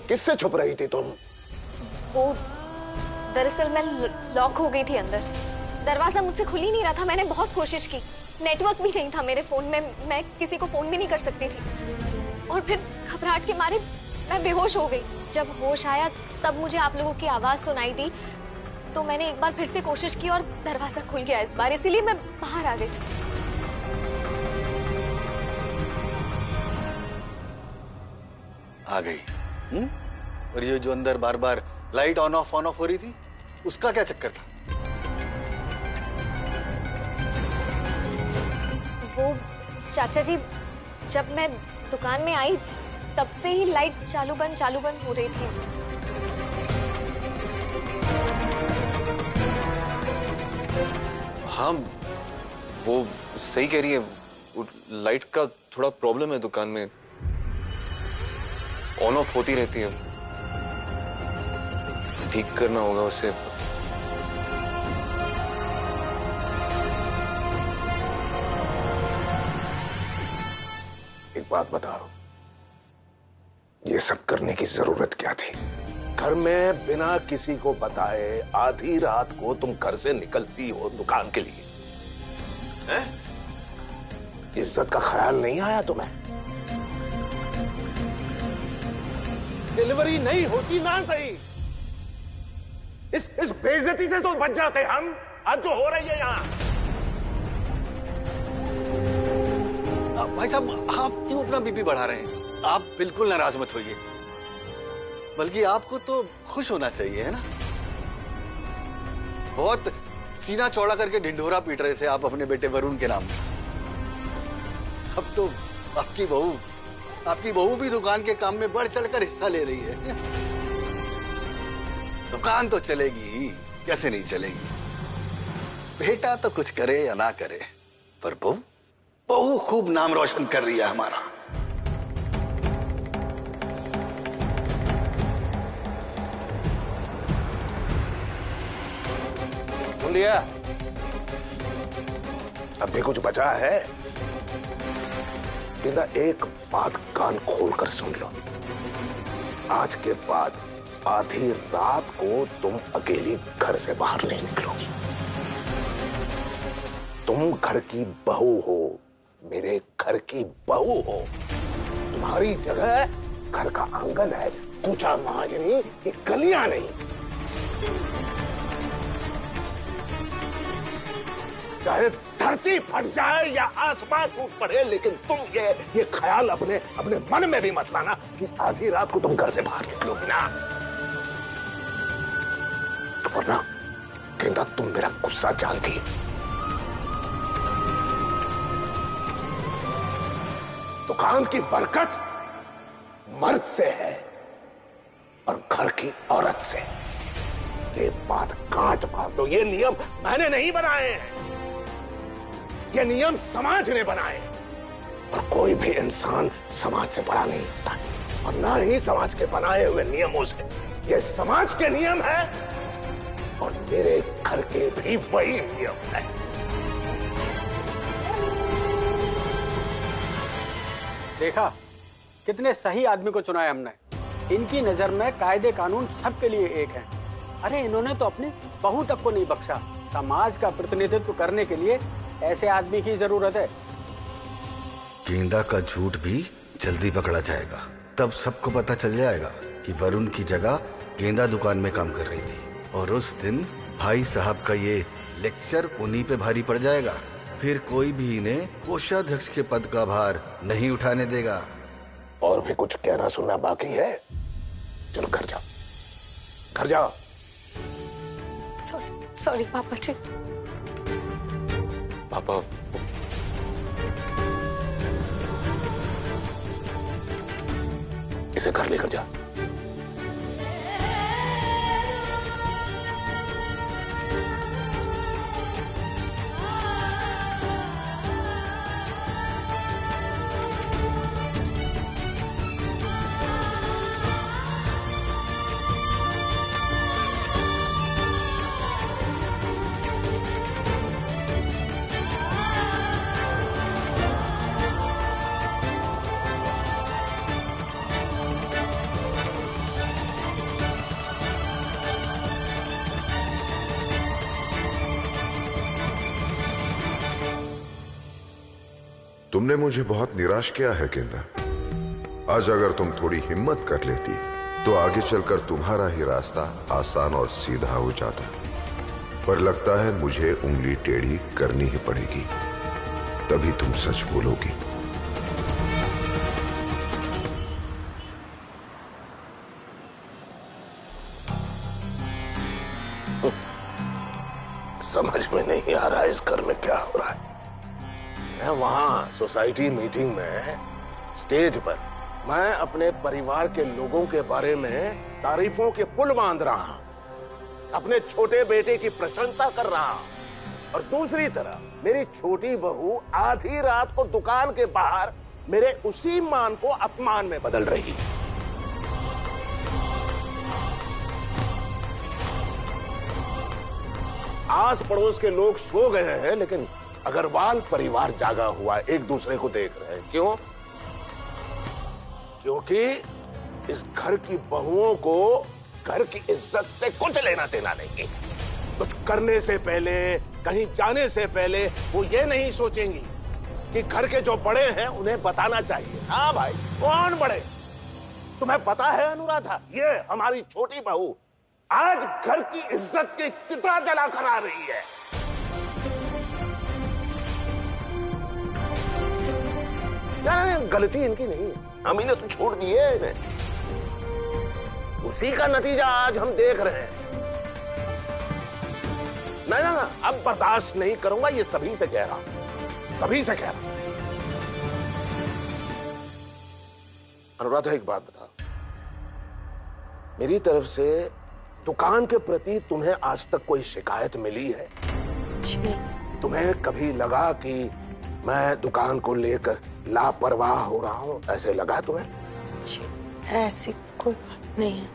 किससे छुप रही थी तुम? वो दरअसल मैं लॉक हो गई थी अंदर। दरवाजा मुझसे खुल ही नहीं रहा था। मैंने बहुत कोशिश की, नेटवर्क भी नहीं था मेरे फोन में, मैं किसी को फोन भी नहीं कर सकती थी। और फिर घबराहट के मारे मैं बेहोश हो गई। जब होश आया तब मुझे आप लोगों की आवाज सुनाई दी, तो मैंने एक बार फिर से कोशिश की और दरवाजा खुल गया इस बार, इसीलिए मैं बाहर आ गई। आ गई। और ये जो अंदर बार बार लाइट ऑन ऑफ हो रही थी, उसका क्या चक्कर था? वो चाचा जी, जब मैं दुकान में आई तब से ही लाइट चालू बंद हो रही थी। हाँ, वो सही कह रही है। लाइट का थोड़ा प्रॉब्लम है दुकान में, ऑन ऑफ होती रहती है। ठीक करना होगा उसे। एक बात बताओ, ये सब करने की जरूरत क्या थी? घर में बिना किसी को बताए आधी रात को तुम घर से निकलती हो दुकान के लिए। इज्जत का ख्याल नहीं आया तुम्हें? डिलीवरी नहीं होती ना सही, इस बेइज्जती से तो बच जाते हम। आज जो हो रही है यहाँ। भाई साहब, आप क्यों अपना बीपी बढ़ा रहे हैं? आप बिल्कुल नाराज मत होइए, बल्कि आपको तो खुश होना चाहिए, है ना? बहुत सीना चौड़ा करके ढिंढोरा पीट रहे थे आप अपने बेटे वरुण के नाम पर। अब तो आपकी बहू भी दुकान के काम में बढ़ चढ़कर हिस्सा ले रही है। दुकान तो चलेगी ही, कैसे नहीं चलेगी? बेटा तो कुछ करे या ना करे, पर बहू खूब नाम रोशन कर रही है हमारा। सुन लिया? अब भी कुछ बचा है? गेंदा, एक बात कान खोलकर सुन लो। आज के बाद आधी रात को तुम अकेली घर से बाहर नहीं निकलोगी। तुम घर की बहू हो, मेरे घर की बहू हो। तुम्हारी जगह घर का आंगन है, पूछा महाजनी, ये गलियां नहीं। चाहे धरती फट जाए या आसमान टूट पड़े, लेकिन तुम ये ख्याल अपने मन में भी मत लाना कि आधी रात को तुम घर से बाहर निकलोगी ना। वरना गेंदा, तुम मेरा गुस्सा जानती। दुकान की बरकत मर्द से है और घर की औरत से। ये बात काट मार दो। ये नियम मैंने नहीं बनाए हैं, ये नियम समाज ने बनाए। और कोई भी इंसान समाज से बड़ा नहीं होता, और ना ही समाज के बनाए हुए नियमों से। ये समाज के नियम है और मेरे घर के भी वही नियम है। देखा, कितने सही आदमी को चुना है हमने। इनकी नजर में कायदे कानून सबके लिए एक है। अरे इन्होंने तो अपनी बहू तक को नहीं बख्शा। समाज का प्रतिनिधित्व करने के लिए ऐसे आदमी की जरूरत है। गेंदा का झूठ भी जल्दी पकड़ा जाएगा। तब सबको पता चल जाएगा कि वरुण की जगह गेंदा दुकान में काम कर रही थी। और उस दिन भाई साहब का ये लेक्चर उन्हीं पे भारी पड़ जाएगा। फिर कोई भी इन्हें कोषाध्यक्ष के पद का भार नहीं उठाने देगा। और भी कुछ कहना सुनना बाकी है? चलो घर जाओ, घर जाओ। सॉरी पापा जी। पापा, इसे घर लेकर जा। तुमने मुझे बहुत निराश किया है गेंदा। आज अगर तुम थोड़ी हिम्मत कर लेती तो आगे चलकर तुम्हारा ही रास्ता आसान और सीधा हो जाता, पर लगता है मुझे उंगली टेढ़ी करनी ही पड़ेगी, तभी तुम सच बोलोगी। समझ में नहीं आ रहा इस घर में क्या हो रहा है। मैं वहां सोसाइटी मीटिंग में स्टेज पर मैं अपने परिवार के लोगों के बारे में तारीफों के पुल बांध रहा हूं, अपने छोटे बेटे की प्रशंसा कर रहा हूं, और दूसरी तरफ मेरी छोटी बहू आधी रात को दुकान के बाहर मेरे उसी मान को अपमान में बदल रही है। आस पड़ोस के लोग सो गए हैं, लेकिन अग्रवाल परिवार जागा हुआ है, एक दूसरे को देख रहे हैं। क्यों? क्योंकि इस घर की बहुओं को घर की इज्जत से कुछ लेना देना नहीं। कुछ करने से पहले, कहीं जाने से पहले वो ये नहीं सोचेंगी कि घर के जो बड़े हैं उन्हें बताना चाहिए। हाँ भाई, कौन बड़े? तुम्हें पता है अनुराधा, ये हमारी छोटी बहू आज घर की इज्जत की चिता जला कर आ रही है। यार गलती इनकी नहीं है, हम इन्हें तो छोड़ दिए इन्हें, उसी का नतीजा आज हम देख रहे हैं। नहीं ना, अब बर्दाश्त नहीं करूंगा, ये सभी से कह रहा हूं, सभी से कह रहा हूं। अनुराधा एक बात बता, मेरी तरफ से दुकान के प्रति तुम्हें आज तक कोई शिकायत मिली है? जी। तुम्हें कभी लगा कि मैं दुकान को लेकर लापरवाह हो रहा हूं, ऐसे लगा तुम्हें? जी, ऐसी कोई बात नहीं है।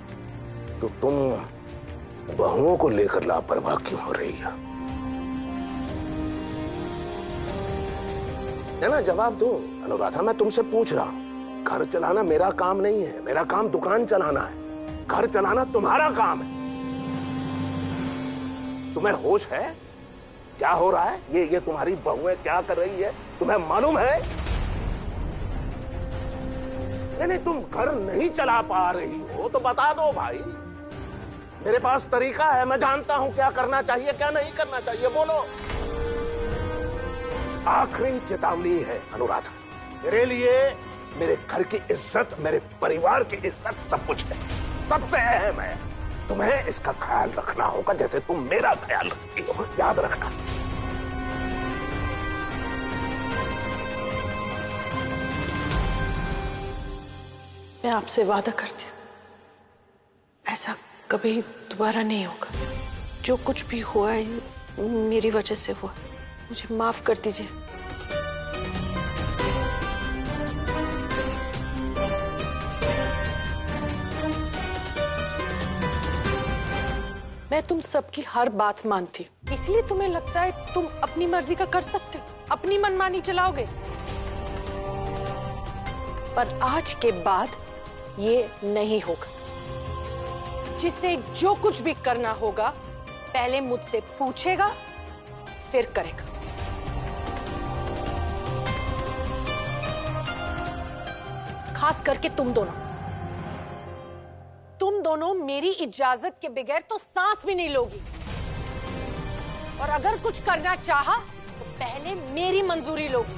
तो तुम बहुओं को लेकर लापरवाह क्यों हो रही है ना? जवाब दो अनुराधा, मैं तुमसे पूछ रहा हूं। घर चलाना मेरा काम नहीं है, मेरा काम दुकान चलाना है। घर चलाना तुम्हारा काम है। तुम्हें होश है क्या हो रहा है? ये तुम्हारी बहुएं क्या कर रही है, तुम्हें मालूम है? नहीं, तुम घर नहीं चला पा रही हो तो बता दो भाई, मेरे पास तरीका है, मैं जानता हूं क्या करना चाहिए क्या नहीं करना चाहिए। बोलो। आखिरी चेतावनी है अनुराधा, मेरे लिए मेरे घर की इज्जत, मेरे परिवार की इज्जत सब कुछ है, सबसे अहम है। तुम्हें इसका ख्याल रखना होगा जैसे तुम मेरा ख्याल रखती हो, याद रखना। मैं आपसे वादा करती हूँ, ऐसा कभी दोबारा नहीं होगा। जो कुछ भी हुआ है मेरी वजह से हुआ, मुझे माफ कर दीजिए। मैं तुम सबकी हर बात मानती हूँ, इसलिए तुम्हें लगता है तुम अपनी मर्जी का कर सकते हो, अपनी मनमानी चलाओगे। पर आज के बाद ये नहीं होगा। जिसे जो कुछ भी करना होगा पहले मुझसे पूछेगा, फिर करेगा। खास करके तुम दोनों मेरी इजाजत के बगैर तो सांस भी नहीं लोगी। और अगर कुछ करना चाहा तो पहले मेरी मंजूरी लोगी।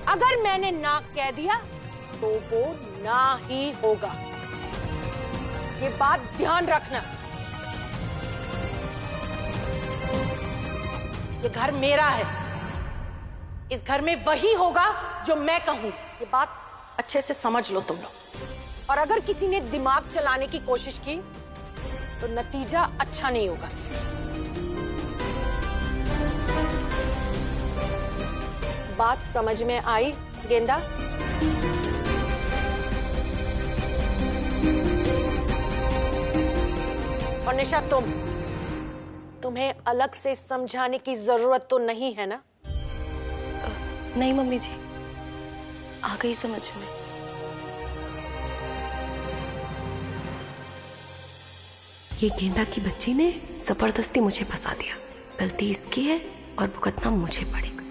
अगर मैंने ना कह दिया तो वो ना ही होगा, ये बात ध्यान रखना। ये घर मेरा है, इस घर में वही होगा जो मैं कहूंगी। ये बात अच्छे से समझ लो तुम लोग। और अगर किसी ने दिमाग चलाने की कोशिश की तो नतीजा अच्छा नहीं होगा। बात समझ में आई गेंदा? और निशा, तुम्हें अलग से समझाने की जरूरत तो नहीं है ना? नहीं मम्मी जी, आ गई समझ में। ये गेंदा की बच्ची ने जबरदस्ती मुझे फंसा दिया। गलती इसकी है और भुगतना मुझे पड़ेगा।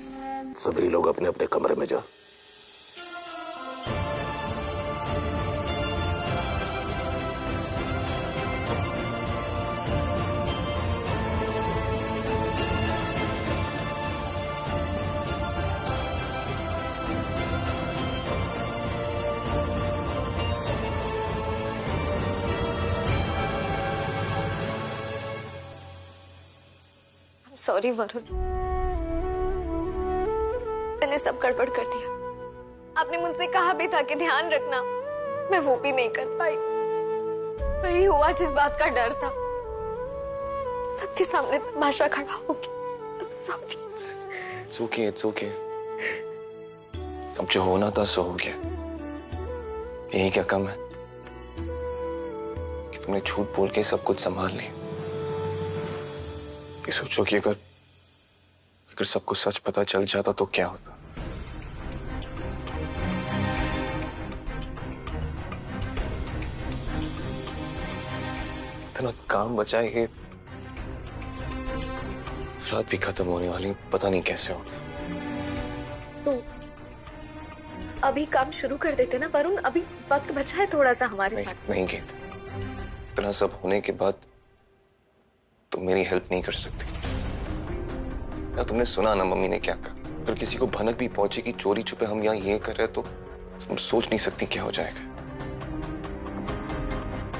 सभी लोग अपने अपने कमरे में जाओ। सॉरी वरुण, मैंने सब गड़बड़ कर दिया। आपने मुझसे कहा भी था कि ध्यान रखना, मैं वो भी नहीं कर पाई। वही हुआ जिस बात का डर था। सबके सामने तमाशा खड़ा हो गया। सॉरी। It's okay. अब जो होना था सो हो गया। यही क्या कम है कि तुमने झूठ बोल के सब कुछ संभाल लिया। ये सोचो कि अगर सबको सच पता चल जाता तो क्या होता। इतना काम बचा है, रात भी खत्म होने वाली, पता नहीं कैसे होता। तो अभी काम शुरू कर देते ना वरुण, अभी वक्त बचा है थोड़ा सा हमारे पास। नहीं गीत, इतना सब होने के बाद तुम मेरी हेल्प नहीं कर सकती। या तुमने सुना ना मम्मी ने क्या कहा। अगर किसी को भनक भी पहुंचे कि चोरी छुपे हम यहाँ ये कर रहे तो तुम सोच नहीं सकती क्या हो जाएगा।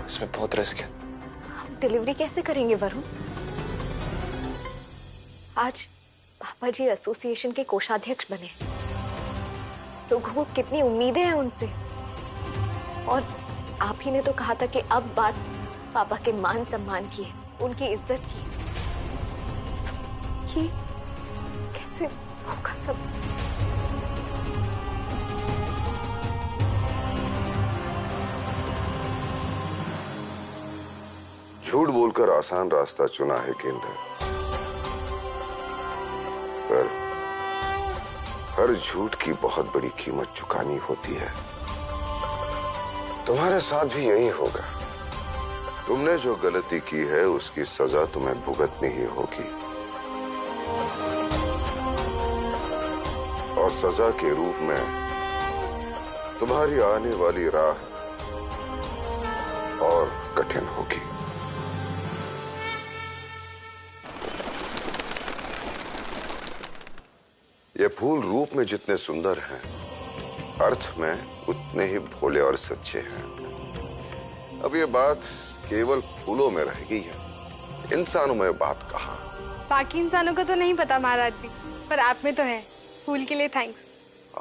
इसमें बहुत रिस्क है। हम डिलीवरी कैसे करेंगे वरुण? आज पापा जी एसोसिएशन के कोषाध्यक्ष बने। लोगों को कितनी उम्मीदें हैं उनसे, और आप ही ने तो कहा था कि अब बात पापा के मान सम्मान की है, उनकी इज्जत की। ये कैसे होगा सब? झूठ बोलकर आसान रास्ता चुना है केंद्र, पर हर झूठ की बहुत बड़ी कीमत चुकानी होती है। तुम्हारे साथ भी यही होगा। तुमने जो गलती की है उसकी सजा तुम्हें भुगतनी ही होगी, और सजा के रूप में तुम्हारी आने वाली राह और कठिन होगी। ये फूल रूप में जितने सुंदर हैं, अर्थ में उतने ही भोले और सच्चे हैं। अब ये बात केवल फूलों में रह गई है, इंसानों में बात कहाँ। बाकी इंसानों को तो नहीं पता महाराज जी, पर आप में तो है। फूल के लिए थैंक्स।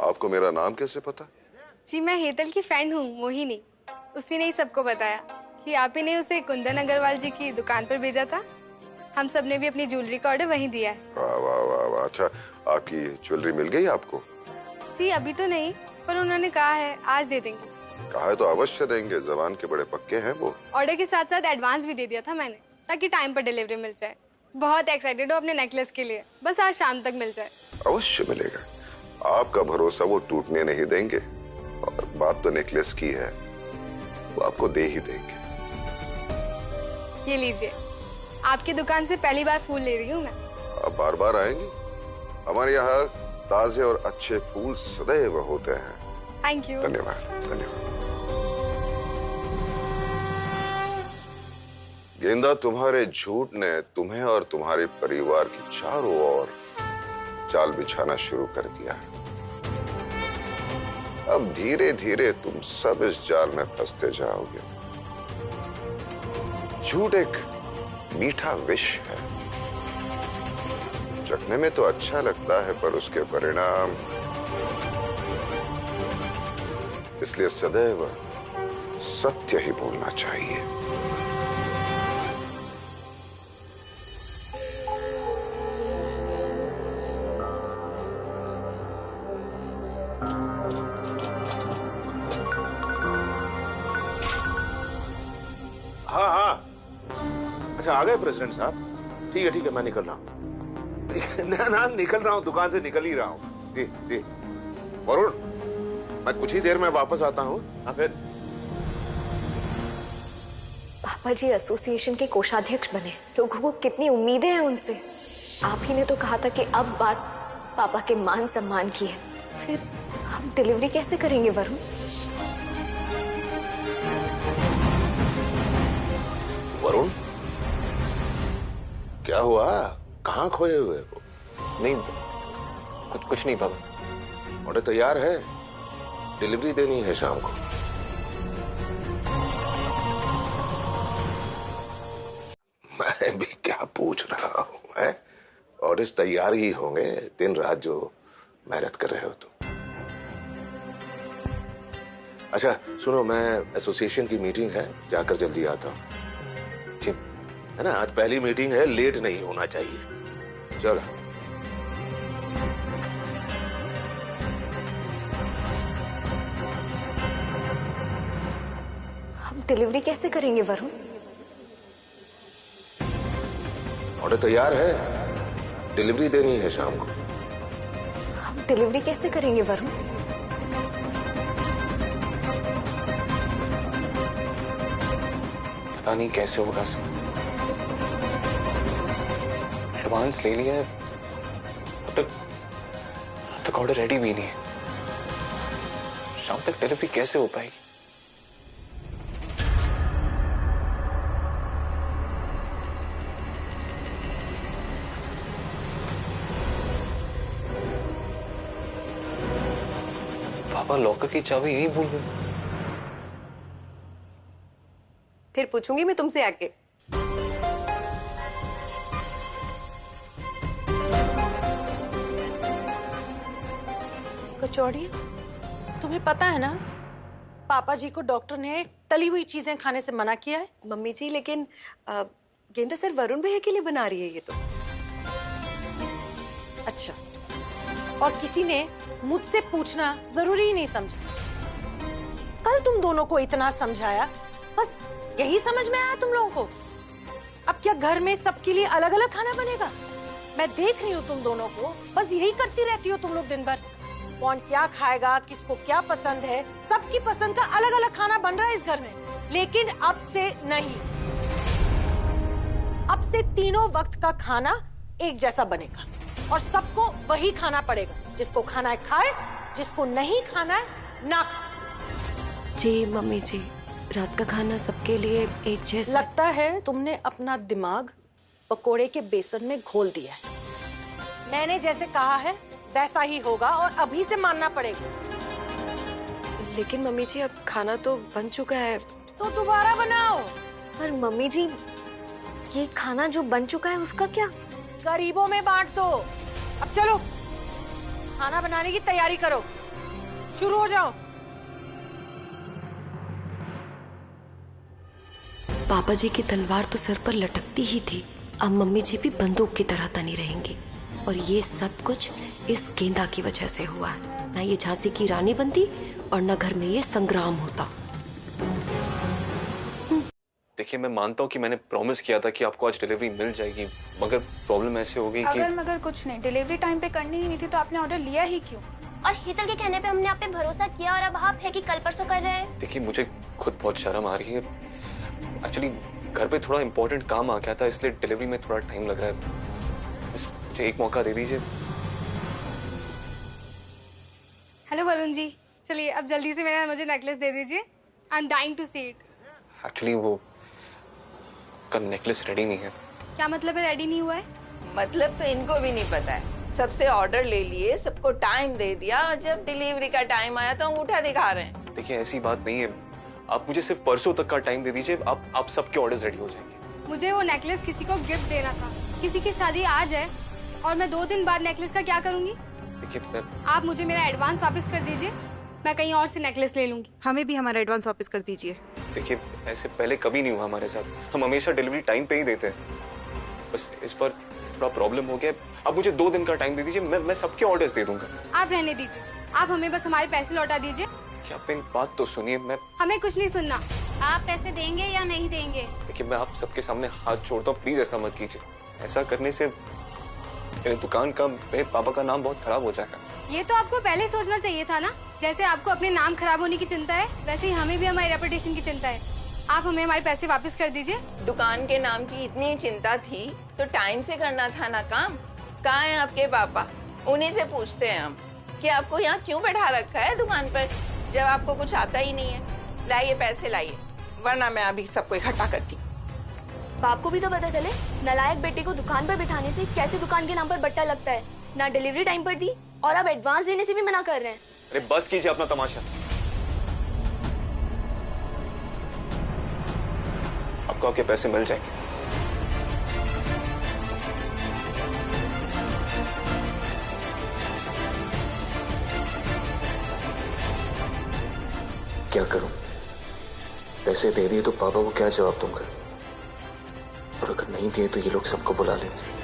आपको मेरा नाम कैसे पता? जी मैं हेतल की फ्रेंड हूँ, मोहिनी। उसी ने ही सबको बताया कि आप ही ने उसे कुंदन अग्रवाल जी की दुकान पर भेजा था। हम सब ने भी अपनी ज्वेलरी का ऑर्डर वहीं दिया है। वाह वाह वाह वाह। अच्छा, आपकी ज्वेलरी मिल गई आपको? जी अभी तो नहीं, पर उन्होंने कहा है आज दे देंगे। कहा है तो अवश्य देंगे, जबान के बड़े पक्के हैं वो। ऑर्डर के साथ साथ एडवांस भी दे दिया था मैंने, ताकि टाइम पर डिलीवरी मिल जाए। बहुत एक्साइटेड हो अपने नेकलेस के लिए, बस आज शाम तक मिल जाए। अवश्य मिलेगा, आपका भरोसा वो टूटने नहीं देंगे। और बात तो नेकलेस की है, वो आपको दे ही देंगे। ये लीजिए, आपकी दुकान से पहली बार फूल ले रही हूँ मैं। आप बार बार आएंगी? हमारे यहाँ ताजे और अच्छे फूल सदैव होते हैं। Thank you. धन्यवाद धन्यवाद। गेंदा, तुम्हारे झूठ ने तुम्हें और तुम्हारे परिवार की चारों ओर जाल बिछाना शुरू कर दिया है। अब धीरे धीरे तुम सब इस जाल में फंसते जाओगे। झूठ एक मीठा विष है, चखने में तो अच्छा लगता है, पर उसके परिणाम, इसलिए सदैव सत्य ही बोलना चाहिए। हाँ हाँ, अच्छा आ गए प्रेसिडेंट साहब? ठीक है मैं निकल रहा हूँ। ना निकल रहा हूँ, दुकान से निकल ही रहा हूँ। जी जी वरुण, मैं कुछ ही देर में वापस आता हूँ। हाँ फिर? पापा जी एसोसिएशन के कोषाध्यक्ष बने। लोगों को कितनी उम्मीदें हैं उनसे। आप ही ने तो कहा था कि अब बात पापा के मान सम्मान की है, फिर हम डिलीवरी कैसे करेंगे वरुण? वरुण, क्या हुआ? कहाँ खोए हुए हो? नहीं, कुछ नहीं पापा। ऑर्डर तैयार है, डिलीवरी देनी है शाम को। मैं भी क्या पूछ रहा हूँ, है? ऑर्डर तैयार ही होंगे, दिन रात जो मेहनत कर रहे हो तुम। अच्छा सुनो, मैं एसोसिएशन की मीटिंग है, जाकर जल्दी आता हूँ। जी। है ना, आज पहली मीटिंग है, लेट नहीं होना चाहिए। चलो। हम डिलीवरी कैसे करेंगे वरुण? ऑर्डर तैयार है, डिलीवरी देनी है शाम को। हम डिलीवरी कैसे करेंगे वरुण? पता नहीं कैसे होगा सब। एडवांस ले लिया है, अब तक ऑर्डर रेडी भी नहीं है। शाम तक डिलीवरी कैसे हो पाएगी? पापा लॉकर की चाबी यहीं भूल गए। फिर पूछूंगी मैं तुमसे आके। कचौड़ी, तुम्हें पता है ना पापा जी को डॉक्टर ने तली हुई चीजें खाने से मना किया है। मम्मी जी लेकिन गेंदा सर वरुण भैया के लिए बना रही है ये तो। अच्छा, और किसी ने मुझसे पूछना जरूरी ही नहीं समझा। कल तुम दोनों को इतना समझाया, बस यही समझ में आया तुम लोगों को? अब क्या घर में सबके लिए अलग अलग खाना बनेगा? मैं देख रही हूँ तुम दोनों को, बस यही करती रहती हो तुम लोग दिन भर। कौन क्या खाएगा, किसको क्या पसंद है, सबकी पसंद का अलग अलग खाना बन रहा है इस घर में। लेकिन अब से नहीं, अब से तीनों वक्त का खाना एक जैसा बनेगा और सबको वही खाना पड़ेगा। जिसको खाना है खाए, जिसको नहीं खाना है ना खाए। जी मम्मी जी, रात का खाना सबके लिए एक जैसा। लगता है तुमने अपना दिमाग पकोड़े के बेसन में घोल दिया है। मैंने जैसे कहा है वैसा ही होगा और अभी से मानना पड़ेगा। लेकिन मम्मी जी अब खाना तो बन चुका है। तो दोबारा बनाओ। पर मम्मी जी, ये खाना जो बन चुका है उसका क्या? गरीबों में बांट दो। अब चलो खाना बनाने की तैयारी करो, शुरू हो जाओ। पापा जी की तलवार तो सर पर लटकती ही थी, अब मम्मी जी भी बंदूक की तरह तनी रहेंगी। और ये सब कुछ इस गेंदा की वजह से हुआ है। ना ये झांसी की रानी बनती और ना घर में ये संग्राम होता। देखिए, मैं मानता हूँ कि मैंने प्रॉमिस किया था कि आपको आज डिलीवरी मिल जाएगी, मगर प्रॉब्लम ऐसे हो गई कि अगर मगर कुछ नहीं, डिलीवरी टाइम पे करनी ही नहीं थी तो आपने ऑर्डर लिया ही क्यों? और हीतल के कहने पे हमने आप पे भरोसा किया और अब आप है कि कल परसों कर रहे हैं। देखिए, मुझे खुद बहुत शर्म आ रही है। एक्चुअली घर पे थोड़ा इम्पोर्टेंट काम आ गया था, इसलिए डिलीवरी में थोड़ा टाइम लग रहा है। बस मुझे एक मौका दे दीजिए। हेलो वरुण जी, चलिए अब जल्दी से मेरा मुझे नेकलेस दे दीजिए। I am dying to see it. Actually वो का नेकलेस रेडी नहीं है। क्या मतलब है रेडी नहीं हुआ है? मतलब तो इनको भी नहीं पता है। सबसे ऑर्डर ले लिए, सबको टाइम दे दिया और जब डिलीवरी का टाइम आया तो अंगूठा दिखा रहे हैं। देखिए, ऐसी बात नहीं है। आप मुझे सिर्फ परसों तक का टाइम दे दीजिए, आप सबके ऑर्डर्स रेडी हो जाएंगे। मुझे वो नेकलेस किसी को गिफ्ट देना था। किसी की शादी आज है और मैं 2 दिन बाद नेकलेस का क्या करूंगी? देखिए, आप मुझे मेरा एडवांस वापस कर दीजिए, मैं कहीं और से नेकलेस ले लूंगी। हमें भी हमारा एडवांस वापस कर दीजिए। देखिए, ऐसे पहले कभी नहीं हुआ हमारे साथ। हम हमेशा डिलीवरी टाइम पे ही देते हैं। बस इस पर थोड़ा प्रॉब्लम हो गया। अब मुझे 2 दिन का टाइम दे दीजिए, मैं सबके ऑर्डर्स दे दूंगा। आप रहने दीजिए, आप हमें बस हमारे पैसे लौटा दीजिए। क्या आप मेरी बात तो सुनिए। हमें कुछ नहीं सुनना। आप पैसे देंगे या नहीं देंगे? देखिए, मैं आप सबके सामने हाथ जोड़ता हूँ, प्लीज ऐसा मत कीजिए। ऐसा करने से मेरे दुकान का, मेरे पापा का नाम बहुत खराब हो जाएगा। ये तो आपको पहले सोचना चाहिए था ना। जैसे आपको अपने नाम खराब होने की चिंता है, वैसे ही हमें भी हमारी रेपुटेशन की चिंता है। आप हमें हमारे पैसे वापस कर दीजिए। दुकान के नाम की इतनी चिंता थी तो टाइम से करना था ना काम। कहाँ है आपके पापा? उन्हीं से पूछते हैं हम कि आपको यहाँ क्यों बैठा रखा है दुकान पर, जब आपको कुछ आता ही नहीं है। लाइए पैसे लाइए, वरना मैं अभी सबको इकट्ठा करती। बाप को भी तो पता चले, नालायक बेटे को दुकान पर बिठाने से कैसे दुकान के नाम पर बट्टा लगता है। ना डिलीवरी टाइम पर दी और अब एडवांस देने से भी मना कर रहे हैं। अरे बस कीजिए अपना तमाशा। आपको आपके पैसे मिल जाएंगे। क्या करूं? पैसे दे दिए तो पापा को क्या जवाब दूंगा, और अगर नहीं दिए तो ये लोग सबको बुला लेंगे।